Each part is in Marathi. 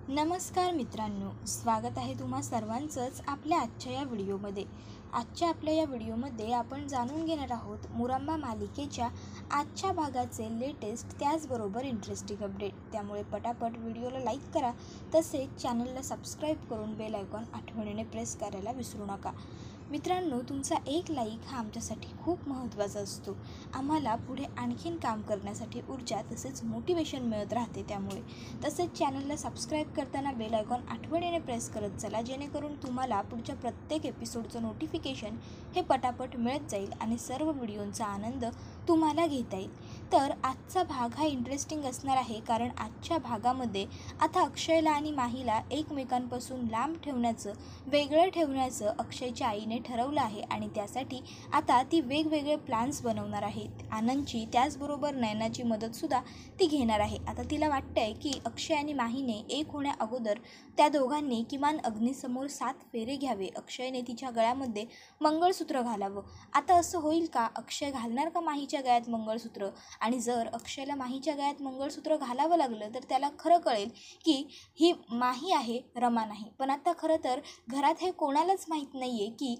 नमस्कार मित्रांनो, स्वागत आहे तुम्हा सर्वांचंच आपल्या आजच्या या व्हिडिओमध्ये. आपल्या या व्हिडिओमध्ये आपण जाणून घेणार आहोत मुरंबा मालिकेच्या आजच्या भागाचे लेटेस्ट त्याचबरोबर इंटरेस्टिंग अपडेट. त्यामुळे पटापट व्हिडिओला लाईक करा, तसेच चॅनलला सबस्क्राईब करून बेल आयकॉन आठवणीने प्रेस करायला विसरू नका. मित्रांनो, तुमचा एक लाईक हा आमच्यासाठी खूप महत्त्वाचा असतो. आम्हाला पुढे आणखीन काम करण्यासाठी ऊर्जा तसेच मोटिवेशन मिळत राहते. त्यामुळे तसेच चॅनलला सबस्क्राईब करताना बेल आयकॉन आठवणीने प्रेस करत चला, जेणेकरून तुम्हाला पुढच्या प्रत्येक एपिसोडचं नोटिफिकेशन हे पटापट मिळत जाईल आणि सर्व व्हिडिओंचा आनंद तुम्हाला घेता येईल. तर आजचा भाग हा इंटरेस्टिंग असणार आहे, कारण आजच्या भागामध्ये आता अक्षयला आणि माहीला एकमेकांपासून लांब ठेवण्याचं, वेगळं ठेवण्याचं अक्षयच्या आईने ठरवलं आहे आणि त्यासाठी आता ती वेगवेगळे प्लॅन्स बनवणार आहे. आनंदची त्याचबरोबर नयनाची मदतसुद्धा ती घेणार आहे. आता तिला वाटतंय की अक्षय आणि माहीने एक होण्या अगोदर त्या दोघांनी किमान अग्नीसमोर 7 फेरे घ्यावे. अक्षयने तिच्या गळ्यामध्ये मंगळसूत्र घालावं. आता असं होईल का? अक्षय घालणार का माहीच्या गळ्यात मंगळसूत्र? आणि जर अक्षयला माहीच्या गळ्यात मंगळसूत्र घालावं लागलं तर त्याला खरं कळेल की ही माही आहे, रमा नाही. पण आता खरं तर घरात हे कोणालाच माहीत नाही आहे की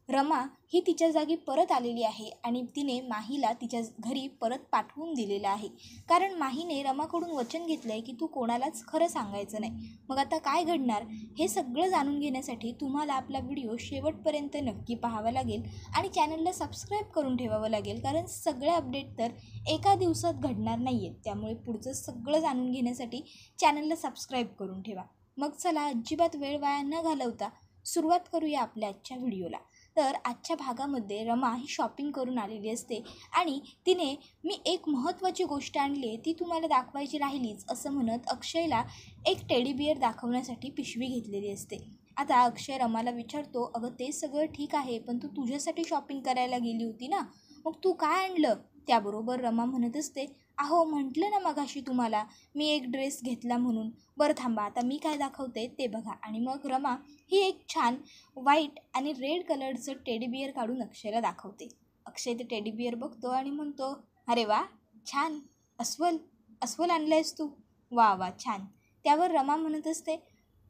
रमा ही तिच्या जागी परत आलेली आहे आणि तिने माहीला तिच्या घरी परत पाठवून दिलेलं आहे. कारण माहीने रमाकडून वचन घेतलं आहे की तू कोणालाच खरं सांगायचं नाही. मग आता काय घडणार हे सगळं जाणून घेण्यासाठी तुम्हाला आपला व्हिडिओ शेवटपर्यंत नक्की पाहावा लागेल आणि चॅनलला सबस्क्राईब करून ठेवावं लागेल, कारण सगळे अपडेट तर एका दिवसात घडणार नाही आहेत. त्यामुळे पुढचं सगळं जाणून घेण्यासाठी चॅनलला सबस्क्राईब करून ठेवा. मग चला, अजिबात वेळ वाया न घालवता सुरुवात करूया आपल्या आजच्या व्हिडिओला. तर आजच्या भागामध्ये रमा ही शॉपिंग करून आलेली असते आणि तिने मी एक महत्त्वाची गोष्ट आणली आहे, ती तुम्हाला दाखवायची राहिलीच असं म्हणत अक्षयला एक टेडी बिअर दाखवण्यासाठी पिशवी घेतलेली असते. आता अक्षय रमाला विचारतो, अगं ते सगळं ठीक आहे, पण तू तुझ्यासाठी शॉपिंग करायला गेली होती ना, मग तू काय आणलं? त्याबरोबर रमा म्हणत असते, अहो म्हटलं ना मगाशी तुम्हाला मी एक ड्रेस घेतला म्हणून. बरं थांबा, आता मी काय दाखवते ते बघा. आणि मग रमा ही एक छान व्हाईट आणि रेड कलरचं टेडी बिअर काढून अक्षयला दाखवते. अक्षय ते टेडी बिअर बघतो आणि म्हणतो, अरे वा, छान, अस्वल अस्वल आणलंयस तू, वा वा छान. त्यावर रमा म्हणत असते,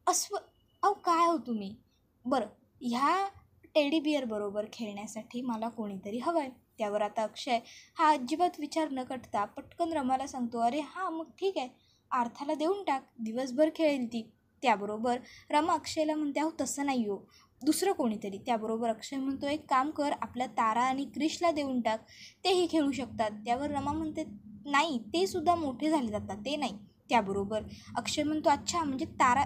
अहो काय हो तुम्ही? बरं, ह्या टेडी बिअरबरोबर खेळण्यासाठी मला कोणीतरी हवं आहे. त्यावर आता अक्षय हा अजिबात विचार न करता पटकन रमाला सांगतो, अरे हां मग ठीक आहे, अर्थाला देऊन टाक, दिवसभर खेळेल ती. त्याबरोबर रमा अक्षयला म्हणते, अहो तसं नाही हो, दुसरं कोणीतरी. त्याबरोबर अक्षय म्हणतो, एक काम कर, आपल्या तारा आणि क्रिशला देऊन टाक, तेही खेळू शकतात. त्यावर रमा म्हणते, नाही, ते सुद्धा मोठे झाले जातात, ते नाही. त्याबरोबर अक्षय म्हणतो, अच्छा म्हणजे तारा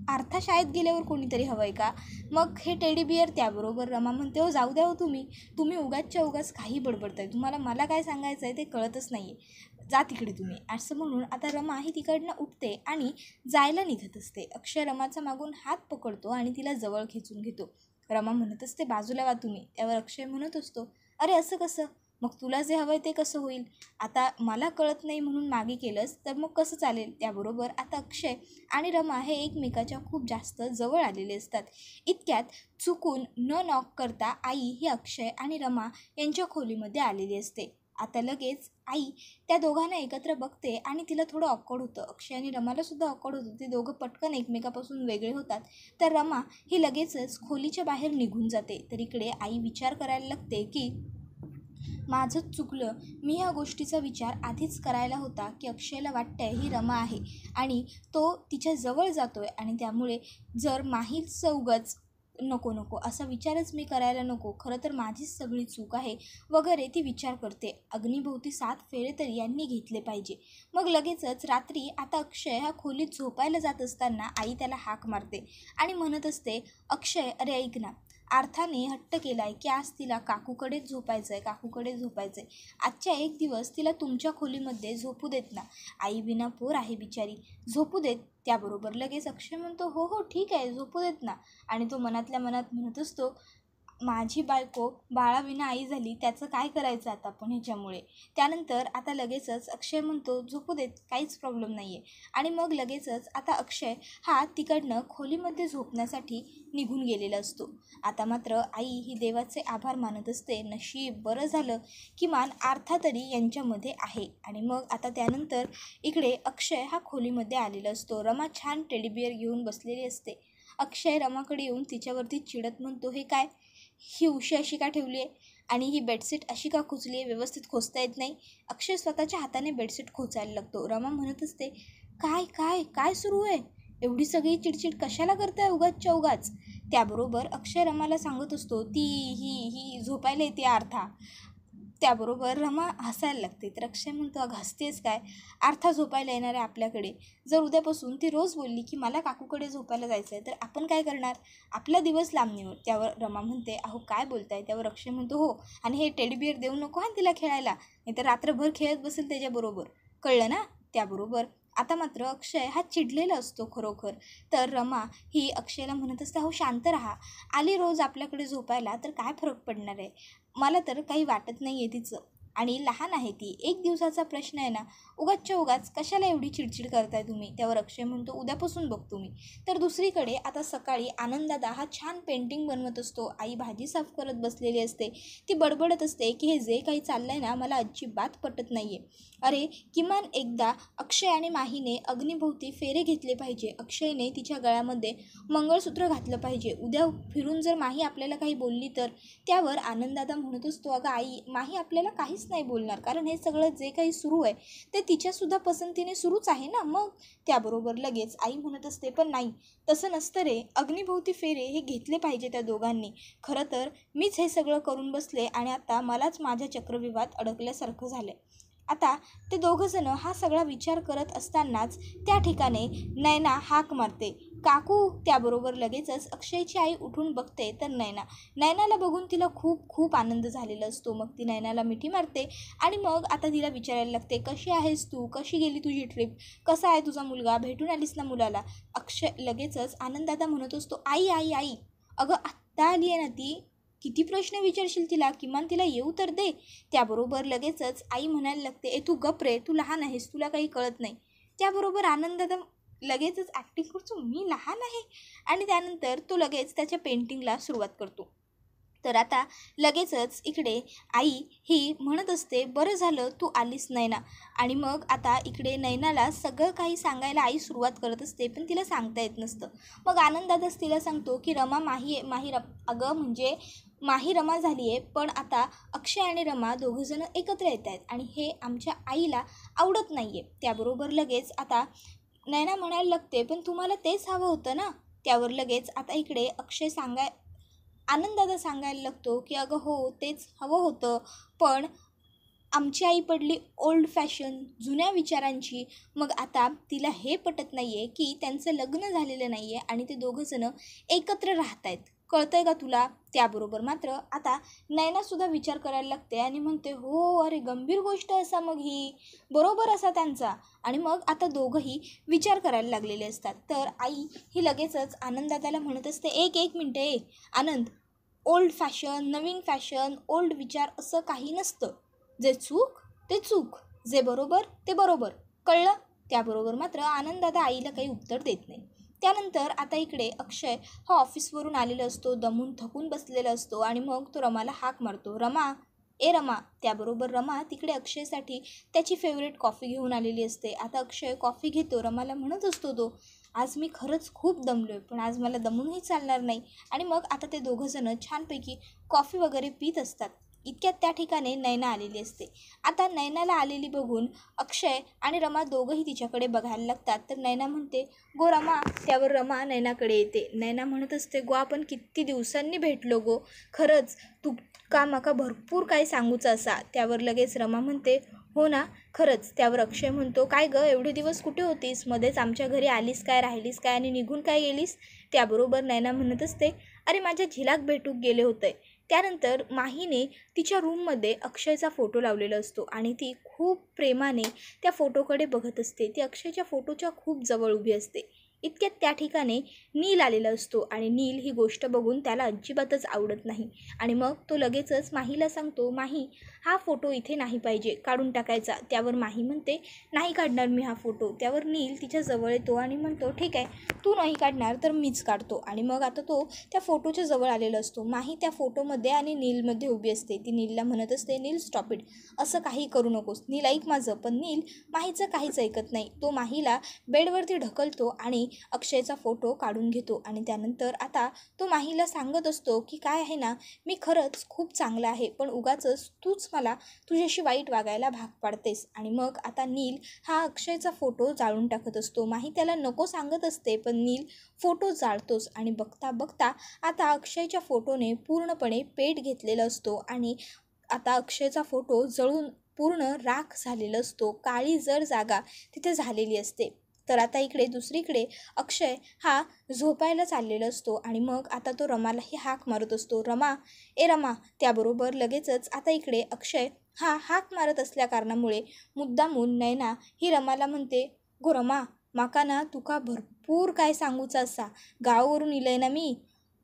अर्था शाळेत गेल्यावर कोणीतरी हवं आहे का? मग हे टेडी बिअर? त्याबरोबर रमा म्हणते, हो जाऊ द्या हो, तुम्ही उगाचच्या उगाच काही बडबडताय, तुम्हाला मला काय सांगायचं आहे ते कळतच नाही आहे, जा तिकडे तुम्ही, असं म्हणून आता रमा ही तिकडनं उठते आणि जायला निघत असते. अक्षय रमाचा मागून हात पकडतो आणि तिला जवळ खेचून घेतो. रमा म्हणत असते, बाजूला वा तुम्ही. त्यावर अक्षय म्हणत असतो, अरे असं कसं? मग तुला जे हवं आहे ते कसं होईल? आता मला कळत नाही म्हणून मागे केलंस तर मग कसं चालेल? त्याबरोबर आता अक्षय आणि रमा हे एकमेकाच्या खूप जास्त जवळ आलेले असतात. इतक्यात चुकून न नॉक करता आई ही अक्षय आणि रमा यांच्या खोलीमध्ये आलेली असते. आता लगेच आई त्या दोघांना एकत्र बघते आणि तिला थोडं ऑकवर्ड होतं. अक्षय आणि रमालासुद्धा ऑकवर्ड होतं. ते दोघं पटकन एकमेकापासून वेगळे होतात. तर रमा ही लगेचच खोलीच्या बाहेर निघून जाते. तर इकडे आई विचार करायला लागते की माझंच चुकलं, मी ह्या गोष्टीचा विचार आधीच करायला होता की अक्षयला वाटतंय ही रमा आहे आणि तो तिच्या जवळ जातोय आणि त्यामुळे जर माहीच उगाच नको नको असा विचारच मी करायला नको, खरं तर माझीच सगळी चूक आहे वगैरे ती विचार करते. अग्नीभोवती 7 फेरे तर यांनी घेतले पाहिजे. मग लगेचच रात्री आता अक्षय ह्या खोलीत झोपायला जात असताना आई त्याला हाक मारते आणि म्हणत असते, अक्षय अरे ऐक ना, अर्थाने हट्ट केला आहे की आज तिला काकूकडेच झोपायचं आहे, आजच्या एक दिवस तिला तुमच्या खोलीमध्ये झोपू देत ना, आई विना पोर आहे बिचारी, झोपू देत. त्याबरोबर लगेच अक्षय म्हणतो, हो हो ठीक आहे, झोपू देत ना. आणि तो मनातल्या मनात म्हणत असतो, माझी बायको बाळाविना आई झाली, त्याचं काय करायचं आता आपण ह्याच्यामुळे. त्यानंतर आता लगेचच अक्षय म्हणतो झोपू देत, काहीच प्रॉब्लेम नाही आहे. आणि मग लगेचच आता अक्षय हा तिकडनं खोलीमध्ये झोपण्यासाठी निघून गेलेला असतो. आता मात्र आई ही देवाचे आभार मानत असते, नशीब बरं झालं किमान आर्था तरी यांच्यामध्ये आहे. आणि मग आता त्यानंतर इकडे अक्षय हा खोलीमध्ये आलेला असतो. रमा छान टेडीबिअर घेऊन बसलेली असते. अक्षय रमाकडे येऊन तिच्यावरती चिडत म्हणतो, हे काय, ही उशी अशी का ठेवली आहे आणि ही बेडशीट अशी का खोचली आहे, व्यवस्थित खोचता येत नाही. अक्षय स्वतःच्या हाताने बेडशीट खोचायला लागतो. रमा म्हणत असते, काय काय काय सुरू आहे, एवढी सगळी चिडचिड कशाला करताय उगाचच्या उगाच. त्याबरोबर अक्षय रमाला सांगत असतो, ती ही झोपायला येते आर्था. त्याबरोबर रमा हसायला लागते. तर अक्षय म्हणतो, अगं हसतेस काय, आर्था झोपायला येणार आहे आपल्याकडे. जर उद्यापासून ती रोज बोलली की मला काकूकडे झोपायला जायचं आहे, तर आपण काय करणार, आपला दिवस लांबणीवर. त्यावर रमा म्हणते, अहो काय बोलताय. त्यावर अक्षय म्हणतो, हो, आणि हे टेडीबिअर देऊ नको हा तिला खेळायला, नाही तर रात्रभर खेळत बसेल त्याच्याबरोबर, कळलं ना. त्याबरोबर आता मात्र अक्षय हा चिडलेला असतो खरोखर. तर रमा ही अक्षयला म्हणत असते, अहो शांत राहा, आली रोज आपल्याकडे झोपायला तर काय फरक पडणार आहे, मला तर काही वाटत नाही आहे तिचं, आणि लहान आहे ती, 1 दिवसाचा प्रश्न आहे ना, उगाचच्या उगाच कशाला एवढी चिडचिड करताय तुम्ही. त्यावर अक्षय म्हणतो, उद्यापासून बघतो मी. तर दुसरीकडे आता सकाळी आनंददादा हा छान पेंटिंग बनवत असतो. आई भाजी साफ करत बसलेली असते. ती बडबडत असते की हे जे काही चाललं आहे ना, मला अजिबात पटत नाही आहे. अरे किमान एकदा अक्षय आणि माहीने अग्निभोवती फेरे घेतले पाहिजे, अक्षयने तिच्या गळ्यामध्ये मंगळसूत्र घातलं पाहिजे. उद्या फिरून जर माही आपल्याला काही बोलली तर. त्यावर आनंददादा म्हणत असतो, अगं आई, माही आपल्याला काहीच नाही बोलणार, कारण हे सगळं जे काही सुरू आहे ते तिच्यासुद्धा पसंतीने सुरूच आहे ना मग. त्याबरोबर लगेच आई म्हणत असते, पण नाही, तसं नसतं रे, अग्निभोवती फेरे हे घेतले पाहिजे त्या दोघांनी. खरं तर मीच हे सगळं करून बसले आणि आता मलाच माझ्या चक्रव्यूहात अडकल्यासारखं झालं. आता ते दोघंजणं हा सगळा विचार करत असतानाच त्या ठिकाणी नयना हाक मारते, काकू. त्याबरोबर लगेचच अक्षयची आई उठून बघते तर नयनाला बघून तिला खूप खूप आनंद झालेला असतो. मग ती नयनाला मिठी मारते आणि मग आता तिला विचारायला लागते, कशी आहेस तू, कशी गेली तुझी ट्रिप, कसा आहे तुझा मुलगा, भेटून आलीस ना मुलाला. अक्षय लगेचच आनंददादा म्हणत असतो, आई आई आई, अगं आत्ता आली आहे ना ती, किती प्रश्न विचारशील तिला, किमान तिला येऊ तर दे. त्याबरोबर लगेचच आई म्हणायला लागते, ए तू गप रे, तू लहान आहेस, तुला काही कळत नाही. त्याबरोबर आनंददादा लगेचच ॲक्टिंग करतो, मी लहान आहे, आणि त्यानंतर तो लगेच त्याच्या पेंटिंगला सुरुवात करतो. तर आता लगेचच इकडे आई ही म्हणत असते, बरं झालं तू आलीस नयना. आणि मग आता इकडे नयनाला सगळं काही सांगायला आई सुरुवात करत असते, पण तिला सांगता येत नसतं. मग आनंदादाच तिला सांगतो की रमा अगं म्हणजे माही रमा झाली आहे, पण आता अक्षय आणि रमा दोघंजणं एकत्र येत आहेत आणि हे आमच्या आईला आवडत नाही आहे. त्याबरोबर लगेच आता नयना म्हणायला लागते, पण तुम्हाला तेच हवं होतं ना. त्यावर लगेच आता इकडे आनंददादा सांगायला लागतो की अगं हो, तेच हवं होतं, पण आमची आई पडली ओल्ड फॅशन, जुन्या विचारांची. मग आता तिला हे पटत नाही आहे की त्यांचं लग्न झालेलं नाही आहे आणि ते दोघंजणं एकत्र राहत आहेत, कळतं आहे का तुला. त्याबरोबर मात्र आता नयनासुद्धा विचार करायला लागते आणि म्हणते, हो अरे गंभीर गोष्ट असा मग ही, बरोबर असा त्यांचा. आणि मग आता दोघंही विचार करायला लागलेले असतात. तर आई ही लगेचच आनंददादाला म्हणत असते, एक मिनटं आनंद, ओल्ड फॅशन, नवीन फॅशन, ओल्ड विचार असं काही नसतं. जे चूक ते चूक, जे बरोबर ते बरोबर, कळलं. त्याबरोबर मात्र आनंददादा आईला काही उत्तर देत नाही. त्यानंतर आता इकडे अक्षय हा ऑफिसवरून आलेला असतो, दमून थकून बसलेला असतो आणि मग तो रमाला हाक मारतो, रमा. त्याबरोबर रमा तिकडे अक्षयसाठी त्याची फेवरेट कॉफी घेऊन आलेली असते. आता अक्षय कॉफी घेतो, रमाला म्हणत असतो तो, आज मी खरंच खूप दमलो आहे, पण आज मला दमूनही चालणार नाही. आणि मग आता ते दोघंजणं छानपैकी कॉफी वगैरे पित असतात. इतक्यात त्या ठिकाणी नयना आलेली असते. आता नयनाला आलेली बघून अक्षय आणि रमा दोघंही तिच्याकडे बघायला लागतात. तर नयना म्हणते, गो रमा. त्यावर रमा नयनाकडे येते. नयना म्हणत असते, गो आपण किती दिवसांनी भेटलो गो, खरंच तुका माका भरपूर काय सांगूचं असा. त्यावर लगेच रमा म्हणते, हो ना खरंच. त्यावर अक्षय म्हणतो, काय गं एवढे दिवस कुठे होतीस, मध्येच आमच्या घरी आलीस काय, राहिलीस काय आणि निघून काय गेलीस. त्याबरोबर नयना म्हणत असते, अरे माझ्या झिलाक भेटूक गेले होते. त्यानंतर माहीने तिच्या रूममध्ये अक्षयचा फोटो लावलेला असतो आणि ती खूप प्रेमाने त्या फोटोकडे बघत असते. ती अक्षयच्या फोटोच्या खूप जवळ उभी असते. इतक्यात त्या ठिकाणी नील आलेला असतो आणि नील ही गोष्ट बघून त्याला अजिबातच आवडत नाही आणि मग तो लगेचच माहीला सांगतो, माही हा फोटो इथे नाही पाहिजे, काढून टाकायचा. त्यावर माही म्हणते, नाही काढणार मी हा फोटो. त्यावर नील तिच्या जवळ येतो आणि म्हणतो, ठीक आहे, तू नाही काढणार तर मीच काढतो. आणि मग आता तो त्या फोटोच्या जवळ आलेला असतो. माही त्या फोटोमध्ये आणि नीलमध्ये उभी असते. ती नीलला म्हणत असते, नील स्टॉप इट, असं काही करू नकोस, नील ऐक माझं. पण नील माहीचं काहीच ऐकत नाही. तो माहीला बेडवरती ढकलतो आणि अक्षयचा फोटो काढून घेतो. आणि त्यानंतर आता तो माहीला सांगत असतो की काय आहे ना, मी खरंच खूप चांगला आहे, पण उगाचच तूच मला तुझ्याशी वाईट वागायला भाग पाडतेस. आणि मग आता नील हा अक्षयचा फोटो जाळून टाकत असतो. माही त्याला नको सांगत असते, पण नील फोटो जाळतोच. आणि बघता बघता आता अक्षयच्या फोटोने पूर्णपणे पेट घेतलेला असतो आणि आता अक्षयचा फोटो जळून पूर्ण राख झालेला असतो. काळी जर जागा तिथे झालेली असते. तर आता इकडे दुसरीकडे अक्षय हा झोपायला चाललेला असतो आणि मग आता तो रमालाही हाक मारत असतो, रमा, ए रमा. त्याबरोबर लगेचच आता इकडे अक्षय हा हाक मारत असल्या कारणामुळे मुद्दामून नयना ही रमाला म्हणते, गो रमा, माका ना तुका भरपूर काय सांगूचा असा, गावावरून इलय ना मी,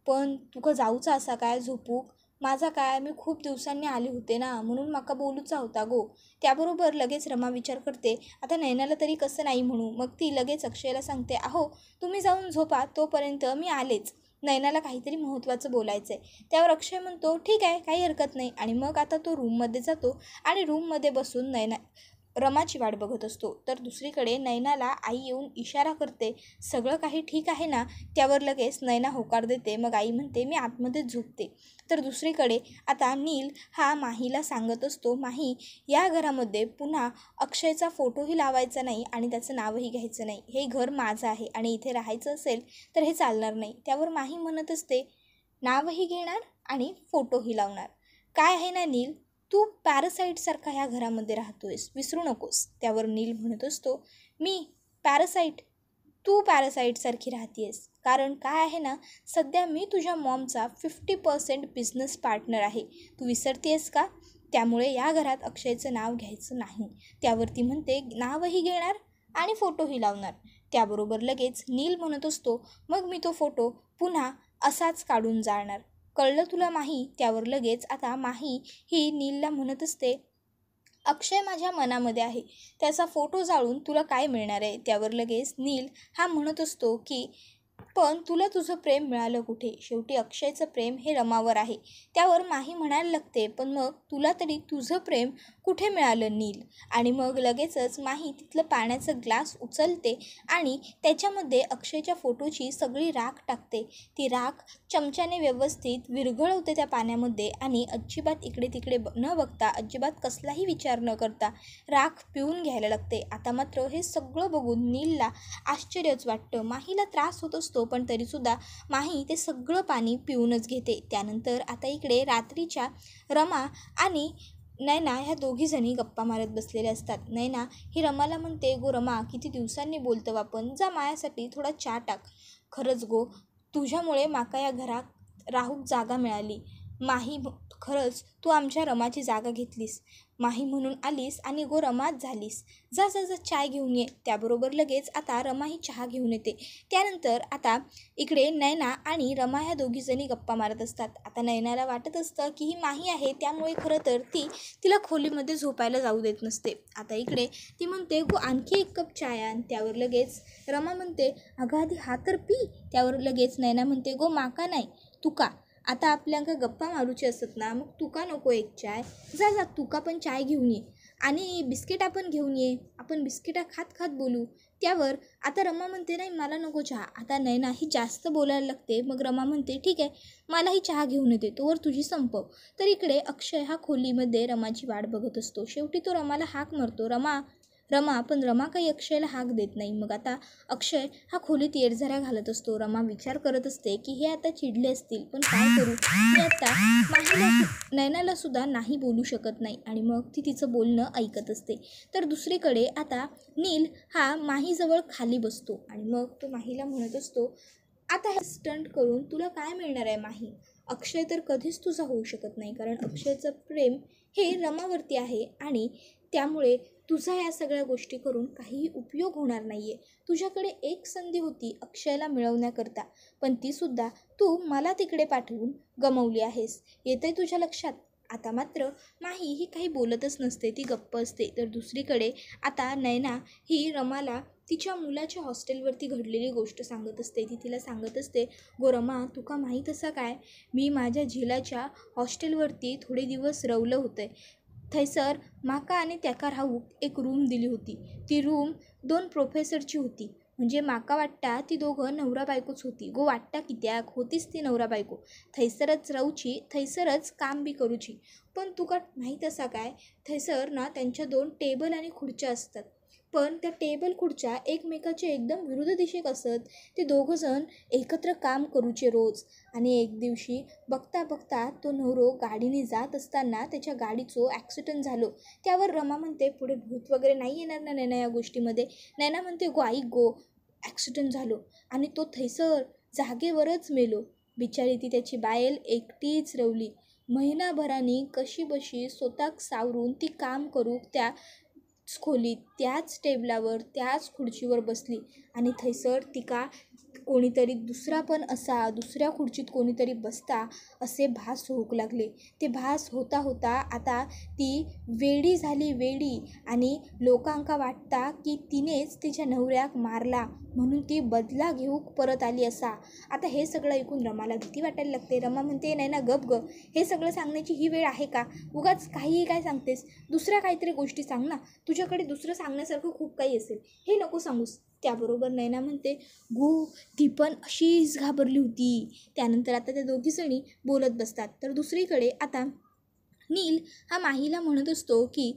पण तुका जाऊचा असा काय झोपूक, माझा काय, मी खूप दिवसांनी आले होते ना, म्हणून माका बोलूचा होता गो. त्याबरोबर लगेच रमा विचार करते, आता नयनाला तरी कसं नाही म्हणू. मग ती लगेच अक्षयला सांगते, अहो तुम्ही जाऊन झोपा, तोपर्यंत मी आलेच, नयनाला काहीतरी महत्त्वाचं बोलायचं आहे. त्यावर अक्षय म्हणतो, ठीक आहे, काही हरकत नाही. आणि मग आता तो रूममध्ये जातो आणि रूममध्ये बसून रमाची वाट बघत असतो. तर दुसरीकडे नयनाला आई येऊन इशारा करते, सगळं काही ठीक आहे ना. त्यावर लगेच नयना होकार देते. मग आई म्हणते, मी आतमध्येच झोपते. तर दुसरीकडे आता नील हा माहीला सांगत असतो, माही, या घरामध्ये पुन्हा अक्षयचा फोटोही लावायचा नाही आणि त्याचं नावही घ्यायचं नाही. हे घर माझं आहे आणि इथे राहायचं असेल तर हे चालणार नाही. त्यावर माही म्हणत असते, नावही घेणार आणि फोटोही लावणार. काय आहे ना नील, तू पॅरासाईटसारखा ह्या घरामध्ये राहतोयस, विसरू नकोस. त्यावर नील म्हणत असतो, मी पॅरासाईट, तू पॅरासाईटसारखी राहतेस. कारण काय आहे ना, सध्या मी तुझ्या मॉमचा 50% बिझनेस पार्टनर आहे, तू विसरतेस का. त्यामुळे या घरात अक्षयचं नाव घ्यायचं नाही. त्यावरती म्हणते, नावही घेणार आणि फोटोही लावणार. त्याबरोबर लगेच नील म्हणत असतो, मग मी तो फोटो पुन्हा असाच काढून जाळणार, कळलं तुला माही. त्यावर लगेच आता माही ही नीलला म्हणत असते, अक्षय माझ्या मनामध्ये आहे, त्याचा फोटो जाळून तुला काय मिळणार आहे. त्यावर लगेच नील हा म्हणत असतो की पण तुला तुझं प्रेम मिळालं कुठे, शेवटी अक्षयचं प्रेम हे रमावर आहे. त्यावर माही म्हणायला लागते, पण मग तुला तरी तुझं प्रेम कुठे मिळालं नील. आणि मग लगेचच माही तिथलं पाण्याचं ग्लास उचलते आणि त्याच्यामध्ये अक्षयच्या फोटोची सगळी राख टाकते. ती राख चमच्याने व्यवस्थित विरघळवते त्या पाण्यामध्ये आणि अजिबात इकडे तिकडे न बघता, अजिबात कसलाही विचार न करता राख पिऊन घ्यायला लागते. आता मात्र हे सगळं बघून नीलला आश्चर्यच वाटतं. माहीला त्रास होत असतो, पण तरीसुद्धा माही ते सगळं पाणी पिऊनच घेते. त्यानंतर आता इकडे रात्रीच्या रमा आणि नयना ह्या दोघीजणी गप्पा मारत बसलेल्या असतात. नयना ही रमाला म्हणते, गो रमा, किती दिवसांनी बोलतो आपण, जा मायासाठी थोडा चहा टाक. खरंच गो, तुझ्यामुळे माका या घरात राहूक जागा मिळाली. माही, खरंच तू आमच्या रमाची जागा घेतलीस, माही म्हणून आलीस आणि गो रमाच झालीस. जा जा जा चाय घेऊन ये. त्याबरोबर लगेच आता रमा ही चहा घेऊन येते. त्यानंतर आता इकडे नयना आणि रमा ह्या दोघीजणी गप्पा मारत असतात. आता नयनाला वाटत असतं की ही माही आहे, त्यामुळे खरं तर ती तिला खोलीमध्ये झोपायला जाऊ देत नसते. आता इकडे ती म्हणते, गो आणखी एक कप चाय आण. त्यावर लगेच रमा म्हणते, अगं आधी हा तर पी. त्यावर लगेच नयना म्हणते, गो माका नाही, तुका, आता आपल्याला गप्पा मारूचे असत ना, मग तुका नको एक चाय, जा जा तुका पण चाय घेऊन ये आणि बिस्किट आपण घेऊन ये, आपण बिस्किटा खात खात बोलू. त्यावर आता रमा म्हणते, नाही मला नको चहा. आता नयना ही जास्त बोलायला लागते. मग रमा म्हणते, ठीक आहे, मलाही चहा घेऊन येते, तोवर तुझी संपव. तर इकडे अक्षय हा खोलीमध्ये रमाची वाट बघत असतो. शेवटी तो रमाला हाक मारतो, रमा, रमा. पण रमा काही अक्षयला हाक देत नाही. मग आता अक्षय हा खोलीत येरझाऱ्या घालत असतो. रमा विचार करत असते की हे आता चिडले असतील, पण काय करू, मी आता माहीला नयनाला सुद्धा नाही बोलू शकत नाही. आणि मग ती तिचं बोलणं ऐकत असते. तर दुसरीकडे आता नील हा माहीजवळ खाली बसतो आणि मग तो माहीला म्हणत असतो, आता हे स्टंट करून तुला काय मिळणार आहे माही. अक्षय तर कधीच तुझा होऊ शकत नाही, कारण अक्षयचं प्रेम हे रमावरती आहे आणि त्यामुळे तुझा या सगळ्या गोष्टी करून काहीही उपयोग होणार नाही आहे. तुझ्याकडे एक संधी होती अक्षयला मिळवण्याकरता, पण तीसुद्धा तू मला तिकडे पाठवून गमावली आहेस. येतंय तुझ्या लक्षात? आता मात्र माही ही काही बोलतच नसते, ती गप्प असते. तर दुसरीकडे आता नयना ही रमाला तिच्या मुलाच्या हॉस्टेलवरती घडलेली गोष्ट सांगत असते. ती तिला सांगत असते, गो रमा, तुका माहीत असं काय, मी माझ्या झिलाच्या हॉस्टेलवरती थोडे दिवस रवलं होतं. थंयसर माका आणि त्याका राहूक एक रूम दिली होती. ती रूम 2 प्रोफेसरची होती. म्हणजे माका वाटता ती दोघं नवरा बायकोच होती. गो वाटता कित्याक होतीच ती नवरा बायको. थंयसरच राहूची, थंयसरच काम बी करूची. पण तुका माहीत असा काय, थंयसर ना त्यांच्या 2 टेबल आणि खुर्च्या असतात. पण त्या टेबल खुर्च्या एकमेकाच्या एकदम विरुद्ध दिशेक असत. ते दोघंजण एकत्र काम करूचे रोज. आणि एक दिवशी बघता बघता तो नवरो गाडीने जात असताना त्याच्या गाडीचो ॲक्सिडेंट झालो. त्यावर रमा म्हणते, पुढे भूत वगैरे नाही येणार ना नैना या गोष्टीमध्ये. नैना म्हणते, गो आई गो, ॲक्सिडेंट झालो आणि तो थैसर जागेवरच मेलो. बिचारी ती त्याची बायल एकटीच रवली. महिनाभराने कशी बशी स्वतःक सावरून ती काम करूक त्या खोलीत त्याच टेबलावर त्याच खुर्चीवर बसली. आणि थैसर तिका कोणीतरी दुसरा पण असा दुसऱ्या खुर्चीत कोणीतरी बसता असे भास होऊक लागले. ते भास होता होता आता ती वेडी झाली, वेडी. आणि लोकांका वाटता की तिनेच तिच्या नवऱ्याक मारला म्हणून ती बदला घेऊक परत आली असा. आता हे सगळं ऐकून रमाला भीती वाटायला लागते. रमा म्हणते, नाही ना, गप ग, हे सगळं सांगण्याची ही वेळ आहे का? उगाच काहीही काय सांगतेस, दुसऱ्या काहीतरी गोष्टी सांग ना, तुझ्याकडे दुसरं सांगण्यासारखं खूप काही असेल, हे नको सांगूस. त्याबरोबर नैना म्हणते, गो, ती पण अशीच घाबरली होती. त्यानंतर आता त्या दोघीजणी बोलत बसतात. तर दुसरीकडे आता नील हा माहीला म्हणत असतो की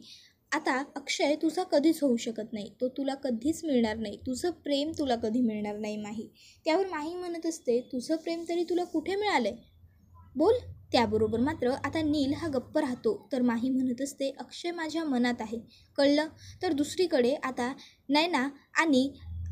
आता अक्षय तुझा कधीच होऊ शकत नाही, तो तुला कधीच मिळणार नाही, तुझं प्रेम तुला कधी मिळणार नाही माही. त्यावर माही म्हणत असते, तुझं प्रेम तरी तुला कुठे मिळालंय, बोल. त्याबरोबर मात्र आता नील हा गप्प राहतो. तर माही म्हणत असते, अक्षय माझ्या मनात आहे, कळलं. तर दुसरीकडे आता नैना आणि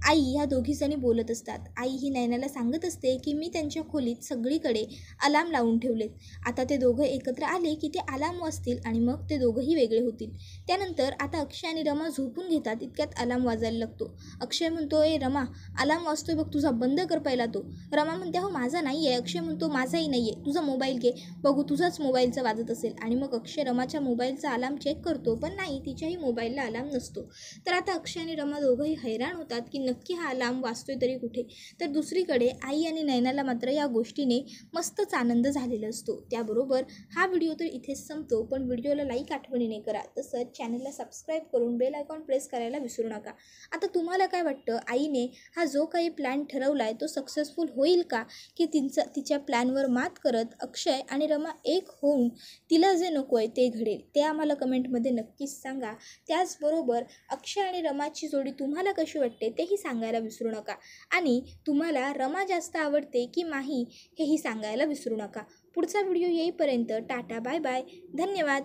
आई ह्या दोघीजणी बोलत असतात. आई ही नैनाला सांगत असते की मी त्यांच्या खोलीत सगळीकडे अलार्म लावून ठेवलेत. आता ते दोघं एकत्र आले की ते अलार्म वाजतील आणि मग ते दोघंही वेगळे होतील. त्यानंतर आता अक्षय आणि रमा झोपून घेतात, इतक्यात अलार्म वाजायला लागतो. अक्षय म्हणतो, ए रमा, अलार्म वाजतोय बघ तुझा, बंद कर पहिला तो. रमा म्हणते, हो माझा नाही आहे. अक्षय म्हणतो, माझाही नाही आहे, तुझा मोबाईल घे बघू, तुझाच मोबाईलचा वाजत असेल. आणि मग अक्षय रमाच्या मोबाईलचा अलार्म चेक करतो, पण नाही, तिच्याही मोबाईलला अलार्म नसतो. तर आता अक्षय आणि रमा दोघंही हैराण होतात की नक्की हा अलार्म वाजतोय तरी कुठे. तर दुसरीकडे आई आणि नैनाला मात्र या गोष्टीने मस्तच आनंद झालेला असतो. त्याबरोबर हा व्हिडिओ तर इथेच संपतो, पण व्हिडिओला लाईक आठवणीने करा, तसंच चॅनलला सबस्क्राईब करून बेल आयकॉन प्रेस करायला विसरू नका. आता तुम्हाला काय वाटतं, आईने हा जो काही प्लॅन ठरवला आहे तो सक्सेसफुल होईल का, की तिच्या प्लॅनवर मात करत अक्षय आणि रमा एक होऊन तिला जे नको आहे ते घडेल, ते आम्हाला कमेंटमध्ये नक्कीच सांगा. त्याचबरोबर अक्षय आणि रमाची जोडी तुम्हाला कशी वाटते तेही सांगायला विसरू नका. आणि तुम्हाला रमा जास्त आवडते की माही हेही सांगायला विसरू नका. पुढचा व्हिडिओ येईपर्यंत टाटा, बाय बाय, धन्यवाद.